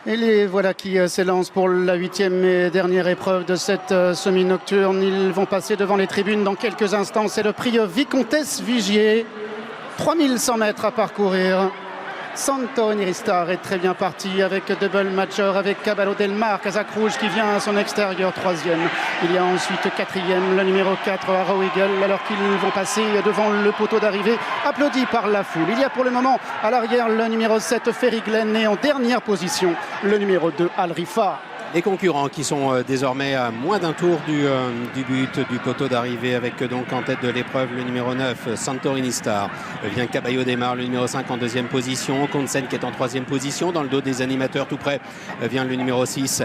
Et les voilà qui s'élancent pour la 8e et dernière épreuve de cette semi-nocturne. Ils vont passer devant les tribunes dans quelques instants. C'est le prix Vicomtesse Vigier. 3100 mètres à parcourir. Santorini Star est très bien parti avec Double Major, avec Caballo Del Mar, Casac Rouge qui vient à son extérieur, 3e. Il y a ensuite 4e, le numéro 4, Arrow Eagle, alors qu'ils vont passer devant le poteau d'arrivée, applaudi par la foule. Il y a pour le moment à l'arrière le numéro 7, Ferry Glen, et en dernière position, le numéro 2, Al Rifa. Les concurrents qui sont désormais à moins d'un tour du but du poteau d'arrivée, avec donc en tête de l'épreuve le numéro 9, Santorini Star. Vient Caballo Del Mar, le numéro 5 en 2e position. Consen qui est en 3e position. Dans le dos des animateurs tout près vient le numéro 6,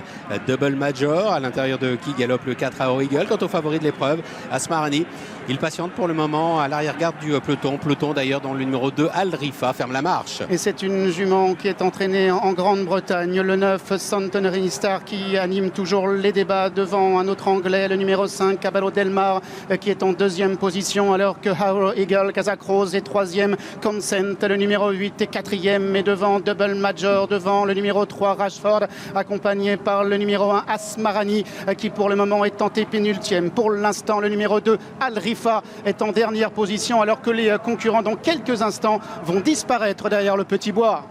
Double Major, à l'intérieur de qui galope le 4, Arrow Eagle. Quant au favori de l'épreuve, Asmarani, il patiente pour le moment à l'arrière-garde du peloton d'ailleurs dont le numéro 2, Al Rifa, ferme la marche. Et c'est une jument qui est entraînée en Grande-Bretagne, le 9, Santorini Star, qui anime toujours les débats devant un autre Anglais, le numéro 5, Caballo Del Mar, qui est en 2e position, alors que Arrow Eagle, Casac Rose est 3e, Consent, le numéro 8 est 4e, et devant Double Major, devant le numéro 3, Rashford, accompagné par le numéro 1, Asmarani, qui pour le moment est tenté pénultième. Pour l'instant, le numéro 2, Al Rifa, est en dernière position, alors que les concurrents dans quelques instants vont disparaître derrière le petit bois.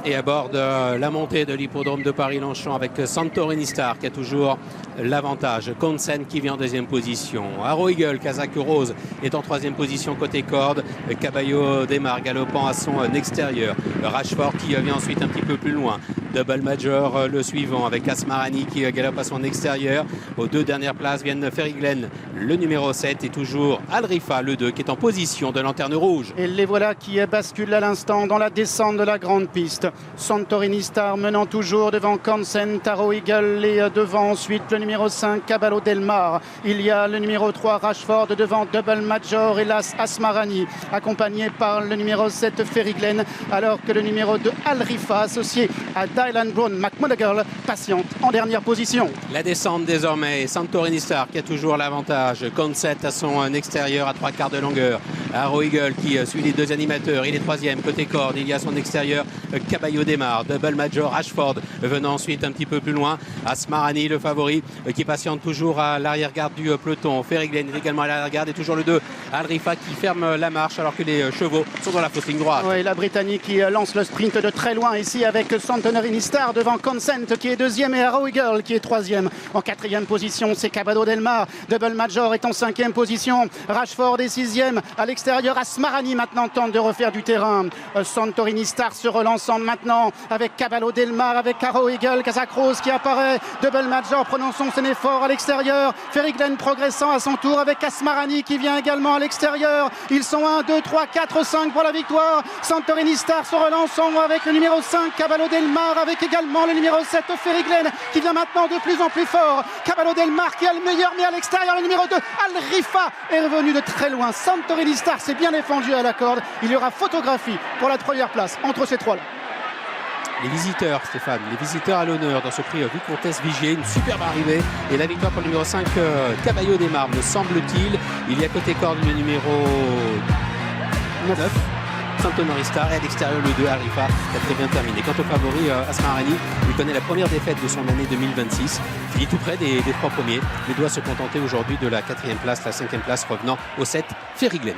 Et aborde la montée de l'hippodrome de Paris-Longchamp avec Santorini Star qui a toujours l'avantage. Consen qui vient en 2e position. Arrow Eagle, Casac Rose est en 3e position côté corde. Caballo Del Mar galopant à son extérieur. Rashford qui vient ensuite un petit peu plus loin. Double Major le suivant avec Asmarani qui galope à son extérieur. Aux 2 dernières places viennent Ferry Glen, le numéro 7, et toujours Al Rifa, le 2, qui est en position de lanterne rouge. Et les voilà qui basculent à l'instant dans la descente de la grande piste. Santorini Star menant toujours devant Consent, Arrow Eagle, et devant ensuite le numéro 5, Caballo Del Mar. Il y a le numéro 3, Rashford, devant Double Major, et l'As Asmarani, accompagné par le numéro 7, Ferry Glen, alors que le numéro 2, Al Rifa, associé à Dylan Brown McMonagle, patiente en dernière position. La descente désormais, Santorini Star qui a toujours l'avantage. Consent à son extérieur à 3/4 de longueur. Arrow Eagle qui suit les 2 animateurs, il est 3e côté corde. Il y a son extérieur Caballo Del Mar, Double Major, Rashford venant ensuite un petit peu plus loin. Asmarani, le favori, qui patiente toujours à l'arrière-garde du peloton. Ferry Glen est également à l'arrière-garde, et toujours le 2, Al Rifa, qui ferme la marche alors que les chevaux sont dans la fausse ligne droite. Oui, la Britannique qui lance le sprint de très loin ici avec Santorini Star devant Consent qui est 2e, et Arrow Eagle qui est 3e. En 4e position, c'est Caballo Del Mar. Double Major est en 5e position. Rashford est 6e. À l'extérieur, Asmarani maintenant tente de refaire du terrain. Santorini Star se relançant maintenant avec Caballo Del Mar, avec Arrow Eagle, Casac Rose qui apparaît. Double Major prononçant son effort à l'extérieur. Ferry Glen progressant à son tour avec Asmarani qui vient également à l'extérieur. Ils sont 1, 2, 3, 4, 5 pour la victoire. Santorini Star se relançant avec le numéro 5, Caballo Del Mar, avec également le numéro 7, Ferry Glen, qui vient maintenant de plus en plus fort. Caballo Del Mar qui a le meilleur, mais à l'extérieur, le numéro 2, Al Rifa, est revenu de très loin. Santorini Star s'est bien défendu à la corde. Il y aura photographie pour la 3e place entre ces 3-là. Les visiteurs, Stéphane, les visiteurs à l'honneur dans ce prix Vicomtesse Vigier, une superbe arrivée, et la victoire pour le numéro 5, Caballo Del Mar, me semble-t-il. Il y a côté corde le numéro 9, Santorini Star, et à l'extérieur le 2, Al Rifa, qui a très bien terminé. Quant au favori, Asmarani, il connaît la première défaite de son année 2026, finit tout près des 3 premiers, mais doit se contenter aujourd'hui de la 4e place, la 5e place revenant au 7, Ferry Glen.